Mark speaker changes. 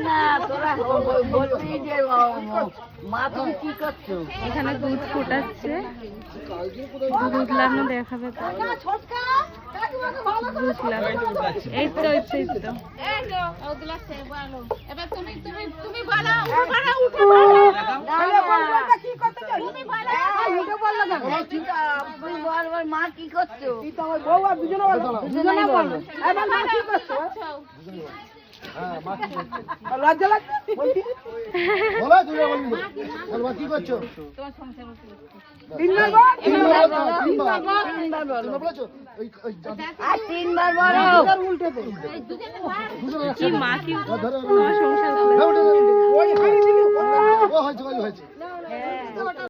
Speaker 1: না তোরা বলবি যে মা তুমি কি করছো?
Speaker 2: এখানে দুধ ফোটাচ্ছে, দুধ উঠলানো দেখাবে তো। বুঝলাম, এই তো এই তো এই তো।
Speaker 3: এবার তুমি তুমি তুমি বলো উঠে বলো কি করতে চাও তুমি বলো উঠে বললো না
Speaker 1: তুমি বলবার মা কি করছো?
Speaker 3: তুই তো আমার বউ আর দুজনে বলো দুজনে বলো এবার মা কি করছো লজ্জা লাগছে বলছি
Speaker 4: বলো তুমি বলো কি করছো?
Speaker 3: তিনবার
Speaker 4: বলেছো
Speaker 1: আর তিনবার বলো।
Speaker 3: উল্টে দে
Speaker 2: কি মা কি
Speaker 4: ধরে
Speaker 2: তোমার সংসার করে?
Speaker 4: ওই হয়েছে